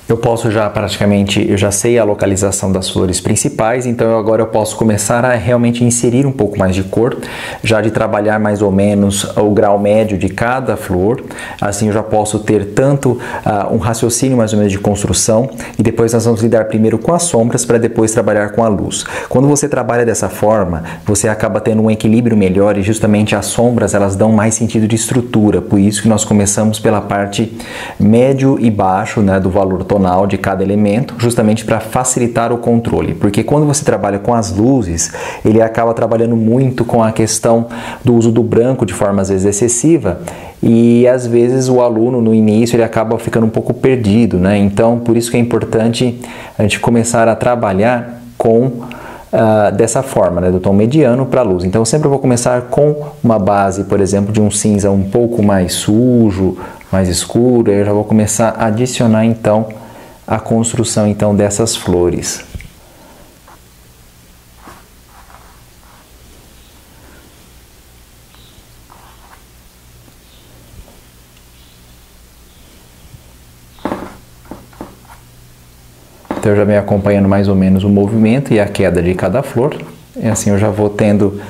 Eu posso já praticamente, eu já sei a localização das flores principais, então agora eu posso começar a realmente inserir um pouco mais de cor, já de trabalhar mais ou menos o grau médio de cada flor. Assim eu já posso ter tanto um raciocínio mais ou menos de construção, e depois nós vamos lidar primeiro com as sombras para depois trabalhar com a luz. Quando você trabalha dessa forma, você acaba tendo um equilíbrio melhor, e justamente as sombras elas dão mais sentido de estrutura. Por isso que nós começamos pela parte médio e baixo, né, do valor tonal de cada elemento, justamente para facilitar o controle, porque quando você trabalha com as luzes, ele acaba trabalhando muito com a questão do uso do branco de forma às vezes excessiva, e às vezes o aluno no início ele acaba ficando um pouco perdido, né? Então por isso que é importante a gente começar a trabalhar com dessa forma, né, do tom mediano para a luz. Então eu sempre vou começar com uma base, por exemplo, de um cinza um pouco mais sujo, mais escuro, aí eu já vou começar a adicionar então a construção então dessas flores. Então eu já venho acompanhando mais ou menos o movimento e a queda de cada flor, e assim eu já vou tendo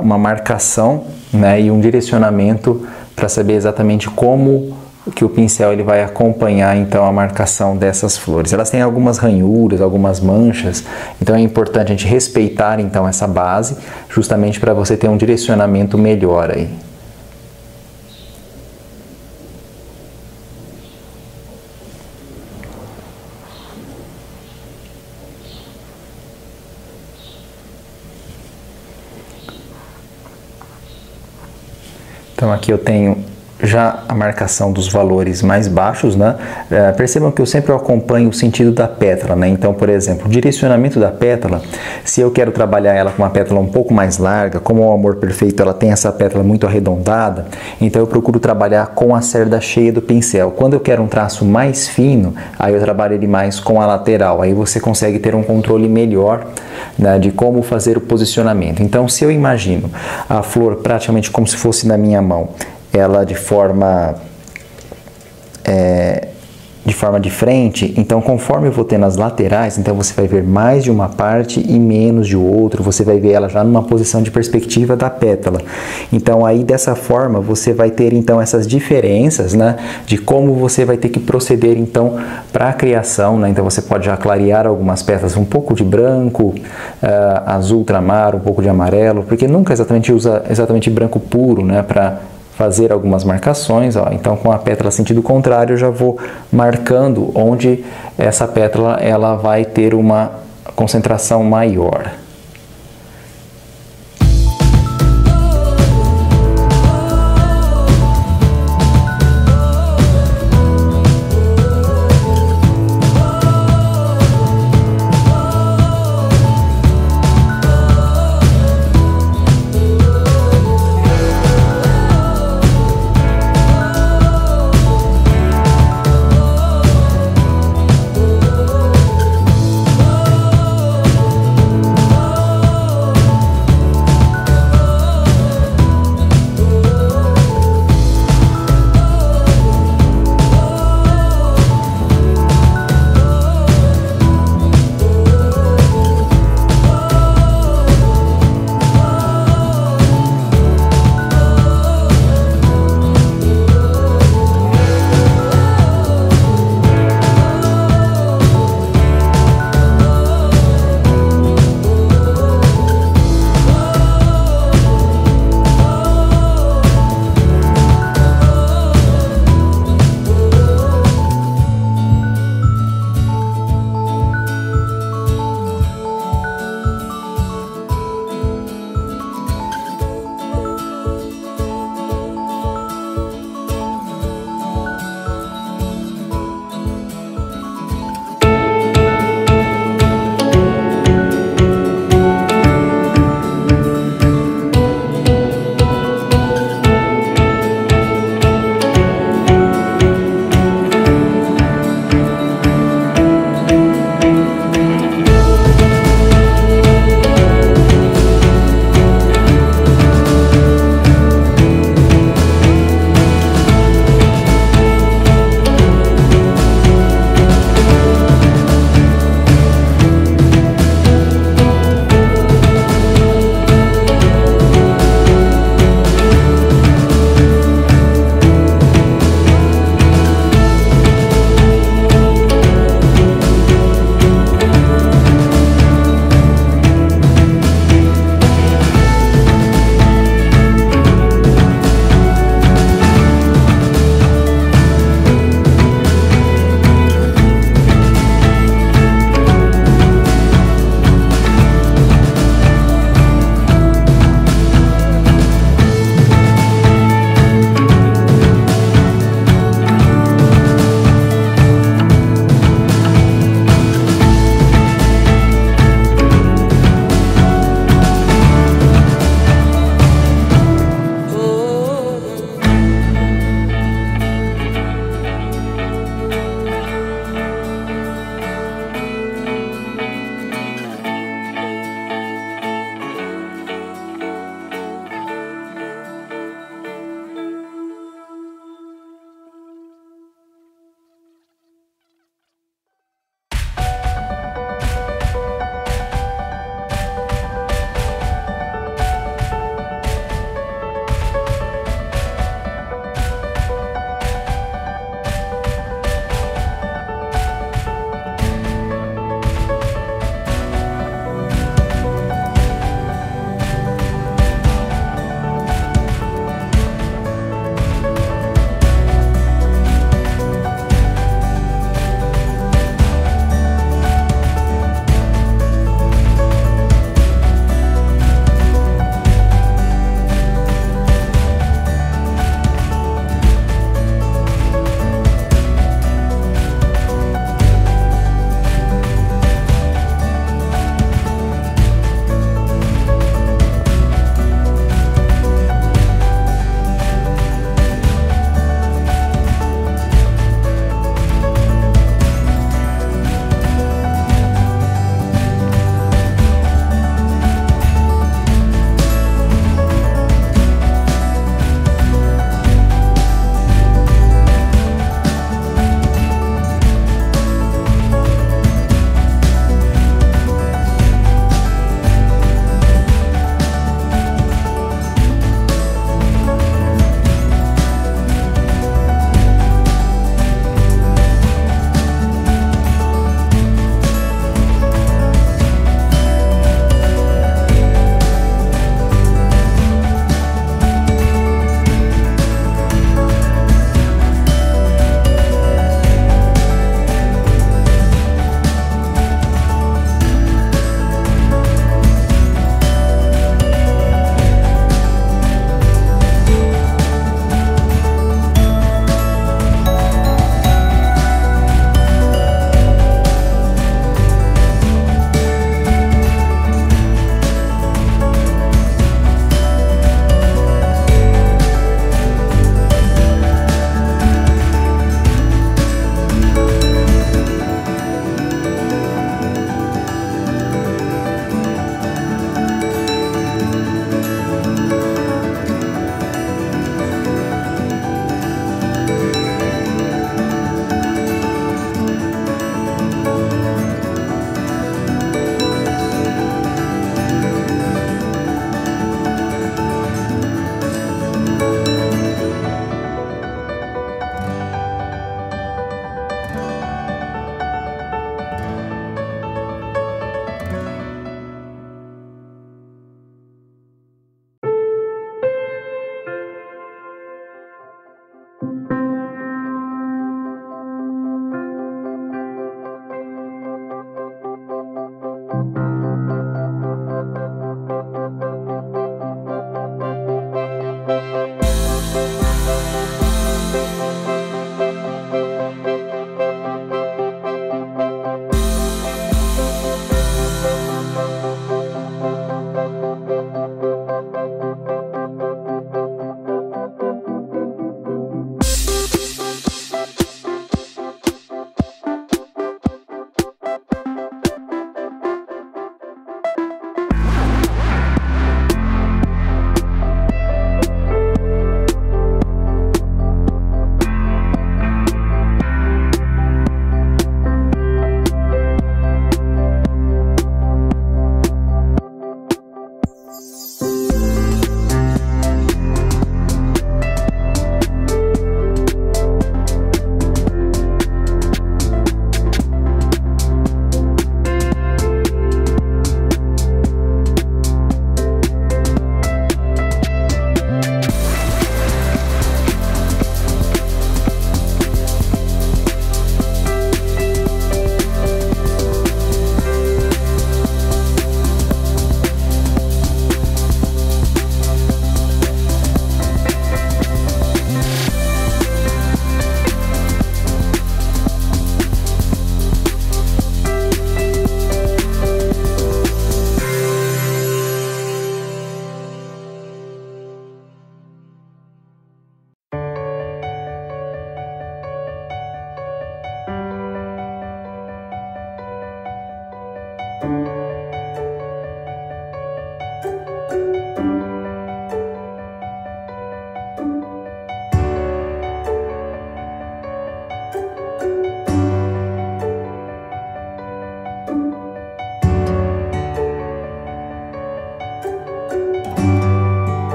uma marcação, né, e um direcionamento para saber exatamente como que o pincel ele vai acompanhar então a marcação dessas flores. Elas têm algumas ranhuras, algumas manchas, então é importante a gente respeitar então essa base, justamente para você ter um direcionamento melhor aí. Então aqui eu tenho já a marcação dos valores mais baixos, né? Percebam que eu sempre acompanho o sentido da pétala, né? Então, por exemplo, o direcionamento da pétala, se eu quero trabalhar ela com uma pétala um pouco mais larga, como o Amor Perfeito ela tem essa pétala muito arredondada, então eu procuro trabalhar com a cerda cheia do pincel. Quando eu quero um traço mais fino, aí eu trabalho ele mais com a lateral, aí você consegue ter um controle melhor, né, de como fazer o posicionamento. Então, se eu imagino a flor praticamente como se fosse na minha mão, ela de forma de frente, então conforme eu vou ter nas laterais, então você vai ver mais de uma parte e menos de outro, você vai ver ela já numa posição de perspectiva da pétala. Então aí dessa forma você vai ter então essas diferenças, né, de como você vai ter que proceder então para a criação, né? Então você pode já clarear algumas pétalas, um pouco de branco, azul ultramar, um pouco de amarelo, porque nunca exatamente usa exatamente branco puro, né, para fazer algumas marcações, ó. Então com a pétala sentido contrário eu já vou marcando onde essa pétala ela vai ter uma concentração maior.